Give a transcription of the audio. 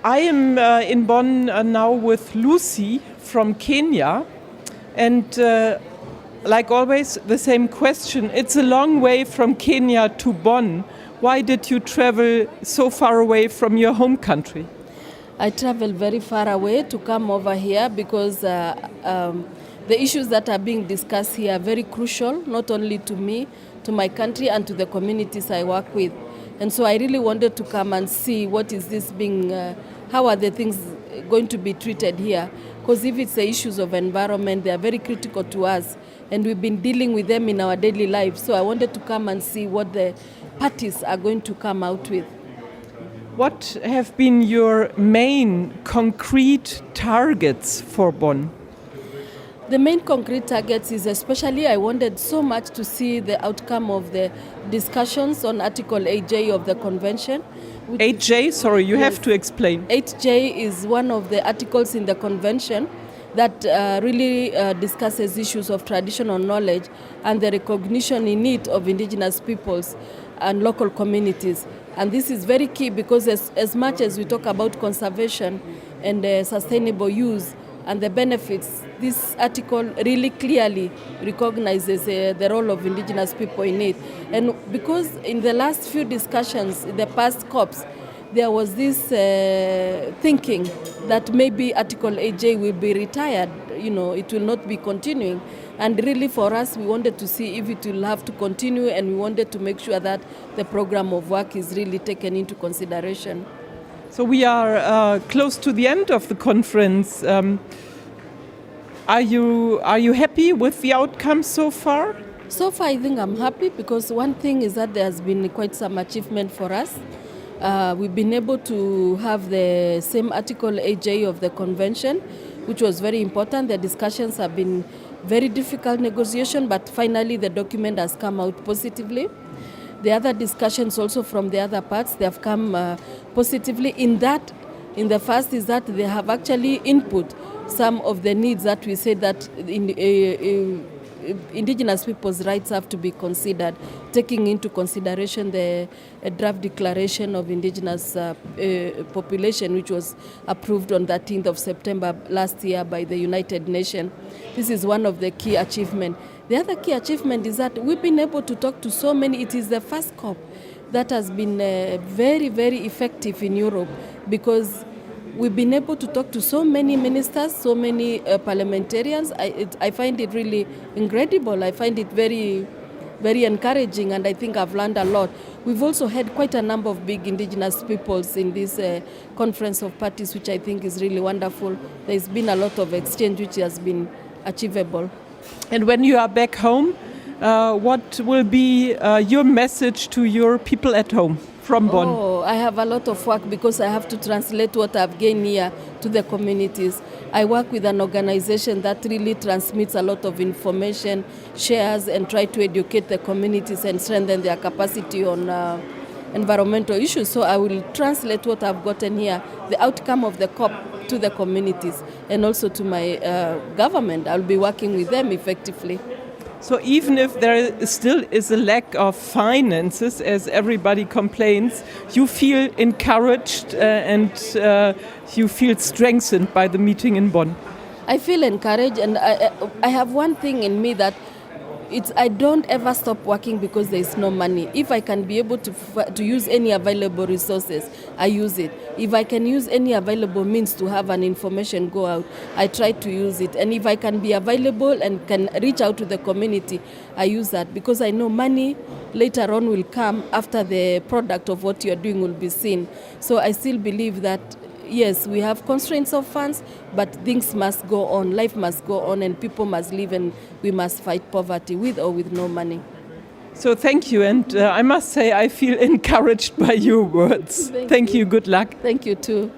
I am in Bonn now with Lucy from Kenya, and like always, the same question. It's a long way from Kenya to Bonn. Why did you travel so far away from your home country? I travel very far away to come over here because the issues that are being discussed here are very crucial, not only to me, to my country, and to the communities I work with. And so I really wanted to come and see what is this being, how are the things going to be treated here. Because if it's the issues of environment, they are very critical to us, and we've been dealing with them in our daily lives. So I wanted to come and see what the parties are going to come out with. What have been your main concrete targets for Bonn? The main concrete targets is especially I wanted so much to see the outcome of the discussions on Article 8J of the Convention. 8J, sorry, you have to explain. 8J is one of the articles in the Convention that really discusses issues of traditional knowledge and the recognition in it of indigenous peoples and local communities. And this is very key because as much as we talk about conservation and sustainable use and the benefits, this article really clearly recognizes the role of indigenous people in it. And because in the last few discussions, in the past COPs, there was this thinking that maybe Article 8J will be retired, it will not be continuing. And really for us, we wanted to see if it will have to continue, and we wanted to make sure that the program of work is really taken into consideration. So we are close to the end of the conference. Are you happy with the outcome so far? So far, I think I'm happy because one thing is that there has been quite some achievement for us. We've been able to have the same Article 8J of the Convention, which was very important. The discussions have been very difficult negotiation, but finally the document has come out positively. The other discussions also from the other parts, they have come positively in that. In the first is that they have actually input some of the needs that we said that indigenous people's rights have to be considered, taking into consideration the draft declaration of indigenous population, which was approved on 13th of September last year by the United Nations. This is one of the key achievements. The other key achievement is that we've been able to talk to so many. It is the first COP that has been very, very effective in Europe because we've been able to talk to so many ministers, so many parliamentarians. I find it really incredible. I find it very, very encouraging, and I think I've learned a lot. We've also had quite a number of big indigenous peoples in this conference of parties, which I think is really wonderful. There's been a lot of exchange which has been achievable. And when you are back home, what will be your message to your people at home from Bonn? Oh, I have a lot of work because I have to translate what I've gained here to the communities. I work with an organization that really transmits a lot of information, shares, and try to educate the communities and strengthen their capacity on environmental issues. So I will translate what I've gotten here, the outcome of the COP, to the communities and also to my government. I'll be working with them effectively. So even if there still is a lack of finances, as everybody complains, you feel encouraged and you feel strengthened by the meeting in Bonn? I feel encouraged, and I have one thing in me that I don't ever stop working because there is no money. If I can be able to use any available resources, I use it. If I can use any available means to have an information go out, I try to use it. And if I can be available and can reach out to the community, I use that because I know money later on will come after the product of what you're doing will be seen. So I still believe that yes, we have constraints of funds, but things must go on, life must go on, and people must live, and we must fight poverty with or with no money. So thank you, and I must say I feel encouraged by your words. Thank you, good luck. Thank you too.